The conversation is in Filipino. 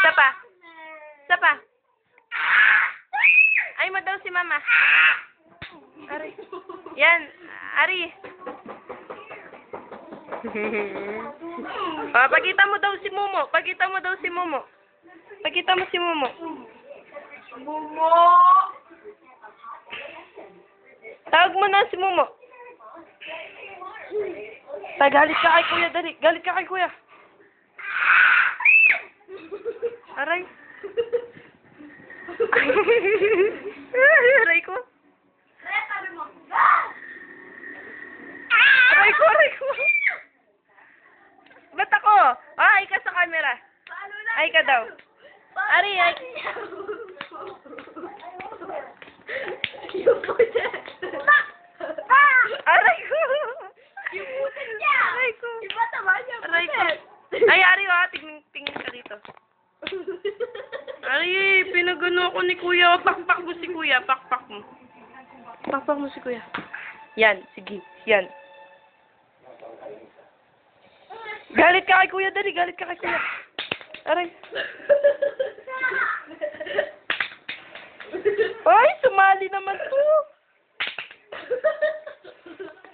Isa pa. Isa pa. Ay mo daw si mama. Ari. Yan. Ari. Pagkita mo daw si Momo. Pagkita mo daw si Momo. Pagkita mo si Momo. Momo! Tawag mo na si Momo. Galit ka kay kuya, dali. Galit ka kay kuya. Aray. Aray ko. Aray ko, aray ko. Ba't ako? Ay ka sa camera. Ay ka daw. Ari, ay. Aray ko. Aray ko. Aray ko. Ay, Ari, tingin ka dito. Ari, pinagano ako ni kuya. Pakpak mo si kuya. Pakpak mo. Pakpak mo si kuya. Yan, sige. Yan. Galit ka kay kuya, dali. Galit ka kay kuya. Aray. Ay, sumali naman to.